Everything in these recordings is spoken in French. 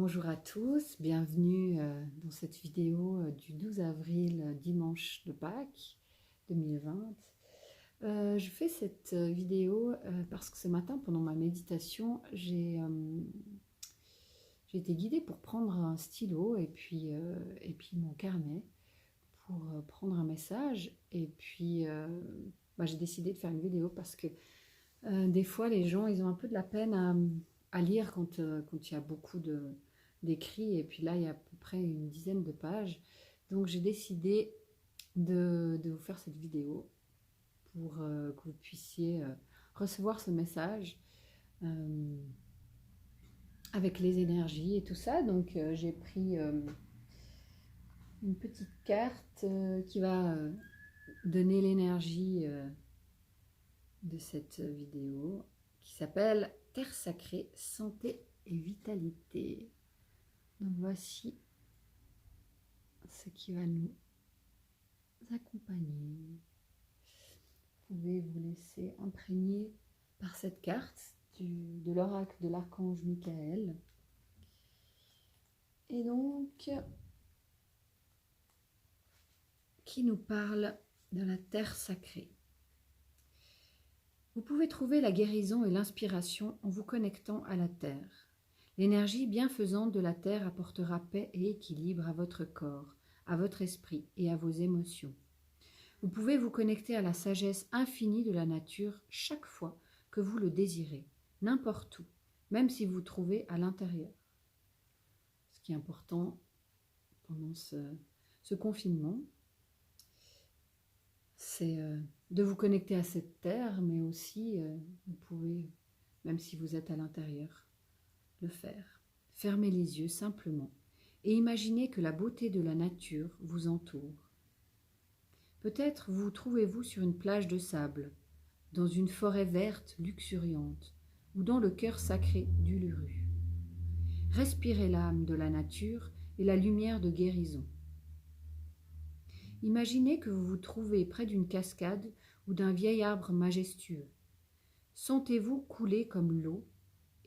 Bonjour à tous, bienvenue dans cette vidéo du 12 avril, dimanche de Pâques 2020. Je fais cette vidéo parce que ce matin, pendant ma méditation, j'ai été guidée pour prendre un stylo et puis mon carnet pour prendre un message. Et puis, j'ai décidé de faire une vidéo parce que des fois, les gens, ils ont un peu de la peine à lire quand il y a beaucoup d'écrits. Et puis là, il y a à peu près une dizaine de pages. Donc, j'ai décidé de vous faire cette vidéo pour que vous puissiez recevoir ce message avec les énergies et tout ça. Donc, j'ai pris une petite carte qui va donner l'énergie de cette vidéo qui s'appelle Terre sacrée, santé et vitalité. Donc voici ce qui va nous accompagner. Vous pouvez vous laisser imprégner par cette carte de l'oracle de l'archange Michael. Et donc, qui nous parle de la terre sacrée. Vous pouvez trouver la guérison et l'inspiration en vous connectant à la terre. L'énergie bienfaisante de la terre apportera paix et équilibre à votre corps, à votre esprit et à vos émotions. Vous pouvez vous connecter à la sagesse infinie de la nature chaque fois que vous le désirez, n'importe où, même si vous vous trouvez à l'intérieur. Ce qui est important pendant ce confinement, c'est de vous connecter à cette terre, mais aussi, vous pouvez, même si vous êtes à l'intérieur, le faire. Fermez les yeux simplement et imaginez que la beauté de la nature vous entoure. Peut-être vous trouvez-vous sur une plage de sable, dans une forêt verte luxuriante ou dans le cœur sacré d'Uluru. Respirez l'âme de la nature et la lumière de guérison. Imaginez que vous vous trouvez près d'une cascade ou d'un vieil arbre majestueux. Sentez-vous couler comme l'eau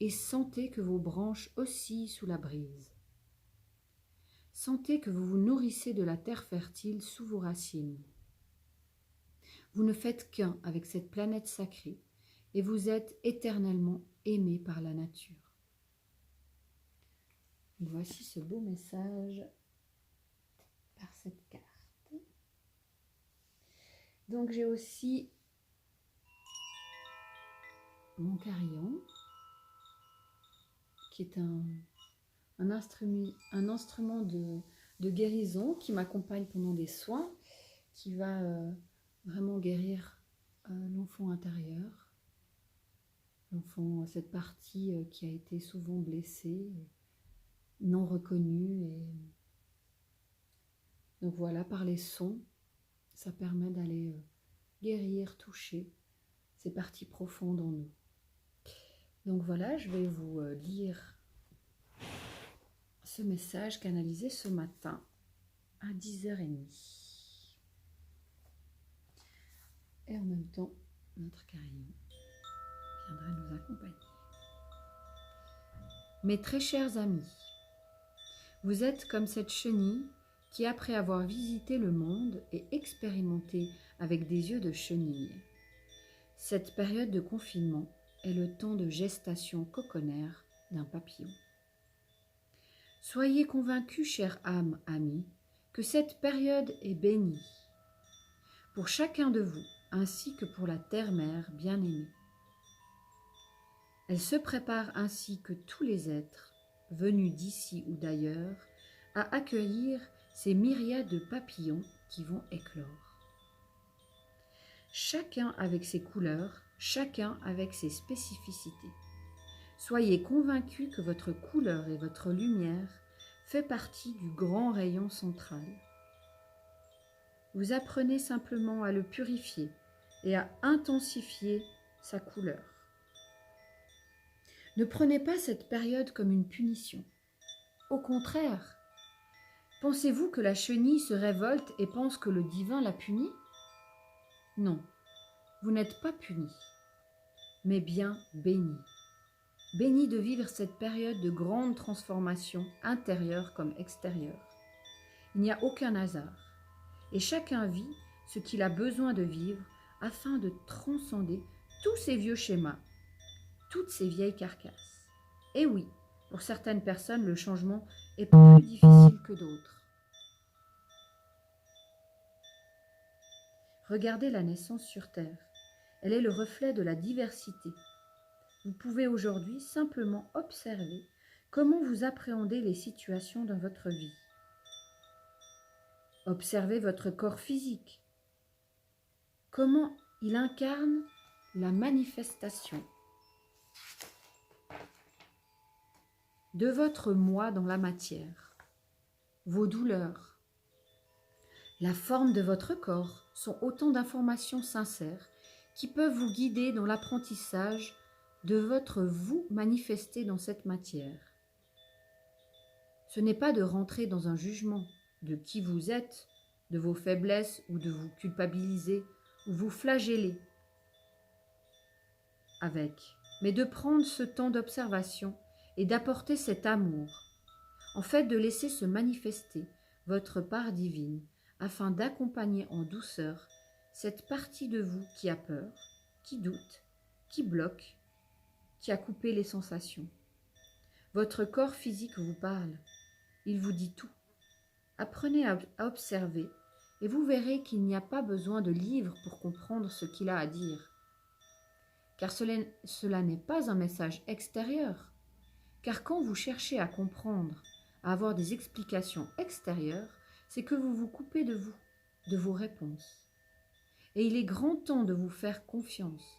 et sentez que vos branches oscillent sous la brise. Sentez que vous vous nourrissez de la terre fertile sous vos racines. Vous ne faites qu'un avec cette planète sacrée et vous êtes éternellement aimé par la nature. Voici ce beau message par cette carte. Donc j'ai aussi mon carillon qui est un instrument de guérison qui m'accompagne pendant des soins, qui va vraiment guérir l'enfant intérieur, l'enfant, cette partie qui a été souvent blessée, non reconnue. Et donc voilà, par les sons, ça permet d'aller guérir, toucher ces parties profondes en nous. Donc voilà, je vais vous lire ce message canalisé ce matin à 10h30. Et en même temps, notre carillon viendra nous accompagner. Mes très chers amis, vous êtes comme cette chenille qui, après avoir visité le monde et expérimenté avec des yeux de chenille, cette période de confinement est le temps de gestation coconaire d'un papillon. Soyez convaincus, chère âme amie, que cette période est bénie pour chacun de vous, ainsi que pour la terre-mère bien-aimée. Elle se prépare ainsi que tous les êtres, venus d'ici ou d'ailleurs, à accueillir ces myriades de papillons qui vont éclore. Chacun avec ses couleurs, chacun avec ses spécificités. Soyez convaincus que votre couleur et votre lumière fait partie du grand rayon central. Vous apprenez simplement à le purifier et à intensifier sa couleur. Ne prenez pas cette période comme une punition. Au contraire, pensez-vous que la chenille se révolte et pense que le divin la punit ? Non, vous n'êtes pas puni, mais bien béni. béni de vivre cette période de grande transformation intérieure comme extérieure. Il n'y a aucun hasard, et chacun vit ce qu'il a besoin de vivre afin de transcender tous ces vieux schémas, toutes ces vieilles carcasses. Et oui, pour certaines personnes, le changement est plus difficile que d'autres. Regardez la naissance sur Terre. Elle est le reflet de la diversité. Vous pouvez aujourd'hui simplement observer comment vous appréhendez les situations dans votre vie. Observez votre corps physique. Comment il incarne la manifestation de votre moi dans la matière, vos douleurs. La forme de votre corps sont autant d'informations sincères qui peuvent vous guider dans l'apprentissage de votre vous manifesté dans cette matière. Ce n'est pas de rentrer dans un jugement de qui vous êtes, de vos faiblesses ou de vous culpabiliser ou vous flageller avec, mais de prendre ce temps d'observation et d'apporter cet amour, en fait de laisser se manifester votre part divine afin d'accompagner en douceur cette partie de vous qui a peur, qui doute, qui bloque, qui a coupé les sensations. Votre corps physique vous parle, il vous dit tout. Apprenez à observer et vous verrez qu'il n'y a pas besoin de livres pour comprendre ce qu'il a à dire. Car cela n'est pas un message extérieur. Car quand vous cherchez à comprendre, à avoir des explications extérieures, c'est que vous vous coupez de vous, de vos réponses. Et il est grand temps de vous faire confiance.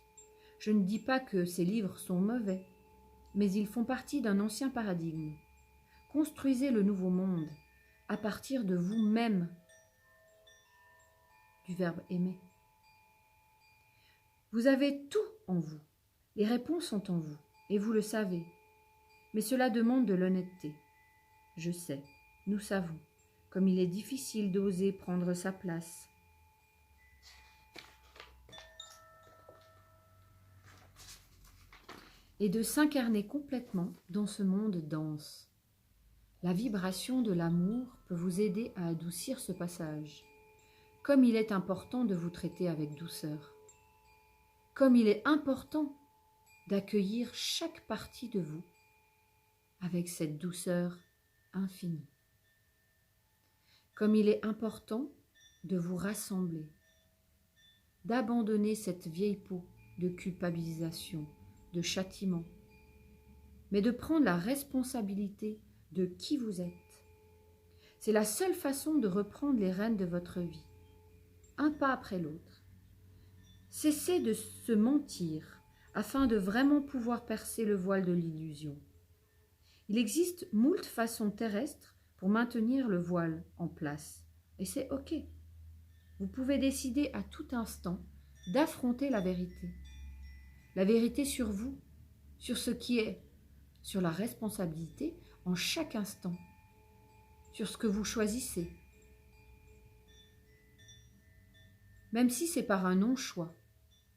Je ne dis pas que ces livres sont mauvais, mais ils font partie d'un ancien paradigme. Construisez le nouveau monde à partir de vous-même, du verbe aimer. Vous avez tout en vous. Les réponses sont en vous, et vous le savez. Mais cela demande de l'honnêteté. Je sais, nous savons, comme il est difficile d'oser prendre sa place. Et de s'incarner complètement dans ce monde dense. La vibration de l'amour peut vous aider à adoucir ce passage. Comme il est important de vous traiter avec douceur. Comme il est important d'accueillir chaque partie de vous avec cette douceur infinie. Comme il est important de vous rassembler, d'abandonner cette vieille peau de culpabilisation, de châtiment, mais de prendre la responsabilité de qui vous êtes. C'est la seule façon de reprendre les rênes de votre vie, un pas après l'autre. Cessez de se mentir afin de vraiment pouvoir percer le voile de l'illusion. Il existe moult façons terrestres pour maintenir le voile en place, et c'est OK. Vous pouvez décider à tout instant d'affronter la vérité sur vous, sur ce qui est, sur la responsabilité en chaque instant, sur ce que vous choisissez. Même si c'est par un non-choix,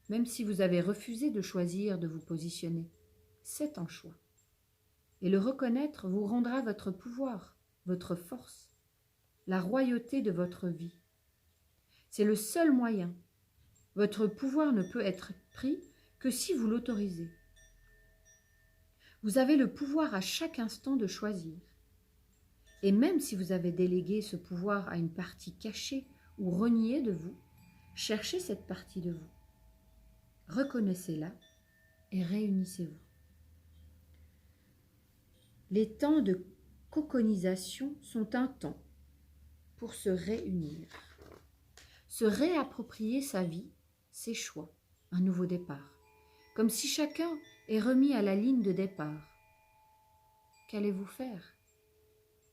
même si vous avez refusé de choisir de vous positionner, c'est un choix. Et le reconnaître vous rendra votre pouvoir, votre force, la royauté de votre vie. C'est le seul moyen. Votre pouvoir ne peut être pris que si vous l'autorisez. Vous avez le pouvoir à chaque instant de choisir. Et même si vous avez délégué ce pouvoir à une partie cachée ou reniée de vous, cherchez cette partie de vous. Reconnaissez-la et réunissez-vous. Les temps de coconisation sont un temps pour se réunir, se réapproprier sa vie, ses choix, un nouveau départ, comme si chacun est remis à la ligne de départ. Qu'allez-vous faire?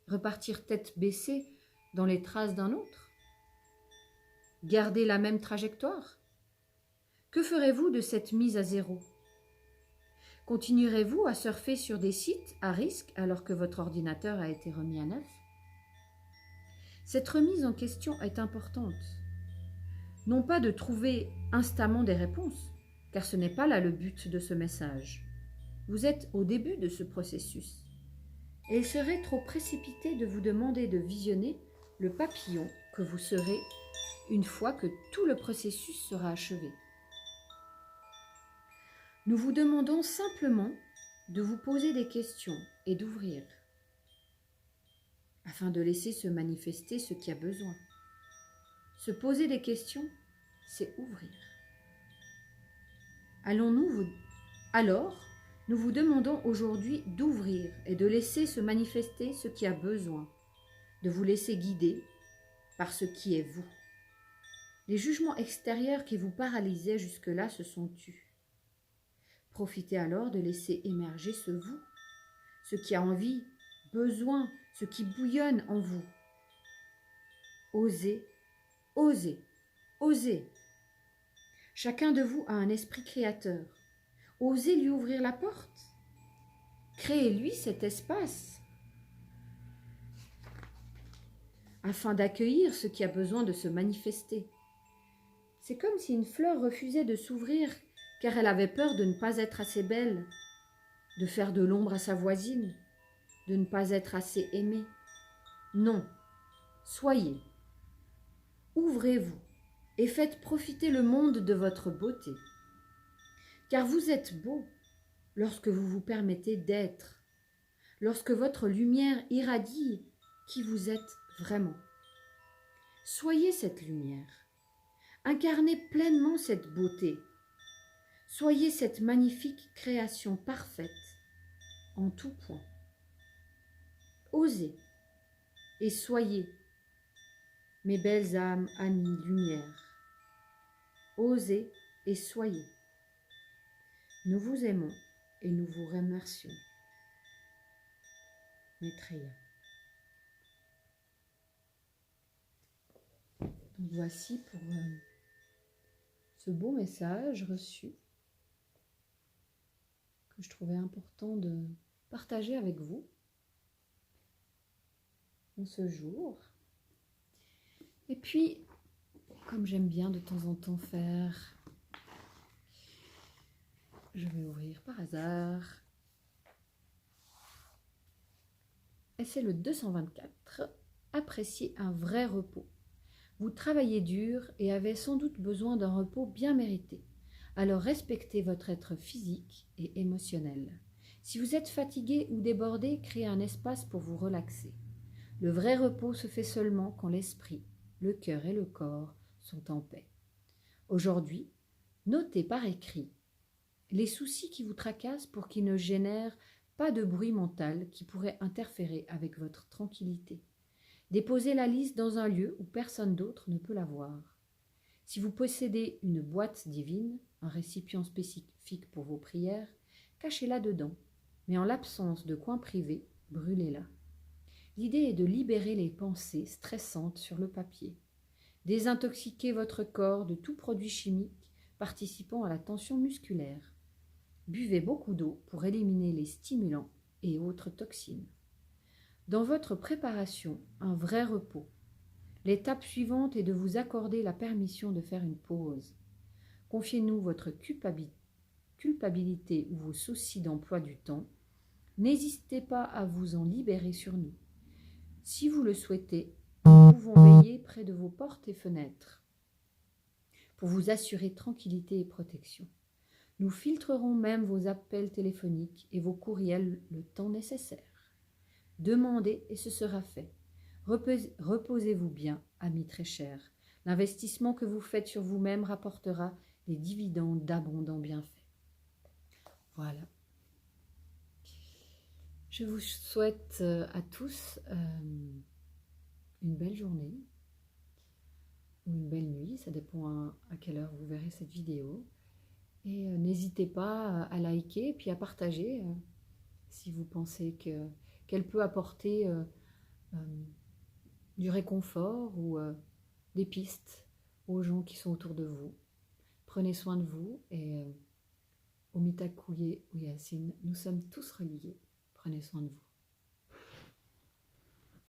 Repartir tête baissée dans les traces d'un autre? Garder la même trajectoire? Que ferez-vous de cette mise à zéro? Continuerez-vous à surfer sur des sites à risque alors que votre ordinateur a été remis à neuf? Cette remise en question est importante. Non pas de trouver instamment des réponses, car ce n'est pas là le but de ce message, Vous êtes au début de ce processus et il serait trop précipité de vous demander de visionner le papillon que vous serez une fois que tout le processus sera achevé. Nous vous demandons simplement de vous poser des questions et d'ouvrir, afin de laisser se manifester ce qui a besoin. Se poser des questions, c'est ouvrir. Alors, nous vous demandons aujourd'hui d'ouvrir et de laisser se manifester ce qui a besoin, de vous laisser guider par ce qui est vous. Les jugements extérieurs qui vous paralysaient jusque-là se sont tus. Profitez alors de laisser émerger ce vous, ce qui a envie, besoin, ce qui bouillonne en vous. Osez, osez, osez. Chacun de vous a un esprit créateur. Osez lui ouvrir la porte. Créez-lui cet espace afin d'accueillir ce qui a besoin de se manifester. C'est comme si une fleur refusait de s'ouvrir car elle avait peur de ne pas être assez belle, de faire de l'ombre à sa voisine, de ne pas être assez aimée. Non, soyez, ouvrez-vous et faites profiter le monde de votre beauté. Car vous êtes beau lorsque vous vous permettez d'être, lorsque votre lumière irradie qui vous êtes vraiment. Soyez cette lumière, incarnez pleinement cette beauté, soyez cette magnifique création parfaite en tout point. Osez et soyez, mes belles âmes, amies, lumière. Osez et soyez. Nous vous aimons et nous vous remercions. Maitreya. Donc voici pour ce beau message reçu que je trouvais important de partager avec vous en ce jour. Et puis, comme j'aime bien de temps en temps faire, je vais ouvrir par hasard. Et c'est le 224. Appréciez un vrai repos. Vous travaillez dur et avez sans doute besoin d'un repos bien mérité. Alors respectez votre être physique et émotionnel. Si vous êtes fatigué ou débordé, créez un espace pour vous relaxer. Le vrai repos se fait seulement quand l'esprit, le cœur et le corps sont en paix. Aujourd'hui, notez par écrit les soucis qui vous tracassent pour qu'ils ne génèrent pas de bruit mental qui pourrait interférer avec votre tranquillité. Déposez la liste dans un lieu où personne d'autre ne peut la voir. Si vous possédez une boîte divine, un récipient spécifique pour vos prières, cachez-la dedans, mais en l'absence de coin privé, brûlez-la. L'idée est de libérer les pensées stressantes sur le papier. Désintoxiquez votre corps de tout produit chimique participant à la tension musculaire. Buvez beaucoup d'eau pour éliminer les stimulants et autres toxines. Dans votre préparation, un vrai repos. L'étape suivante est de vous accorder la permission de faire une pause. Confiez-nous votre culpabilité ou vos soucis d'emploi du temps. N'hésitez pas à vous en libérer sur nous. Si vous le souhaitez, nous pouvons veiller près de vos portes et fenêtres pour vous assurer tranquillité et protection. Nous filtrerons même vos appels téléphoniques et vos courriels le temps nécessaire. Demandez et ce sera fait. Reposez-vous bien, amis très chers. L'investissement que vous faites sur vous-même rapportera des dividendes d'abondants bienfaits. Voilà. Je vous souhaite à tous une belle journée ou une belle nuit, ça dépend à quelle heure vous verrez cette vidéo. Et n'hésitez pas à liker et puis à partager si vous pensez qu'elle peut apporter du réconfort ou des pistes aux gens qui sont autour de vous. Prenez soin de vous et Omita Kuye Uyasin, nous sommes tous reliés. Prenez soin de vous.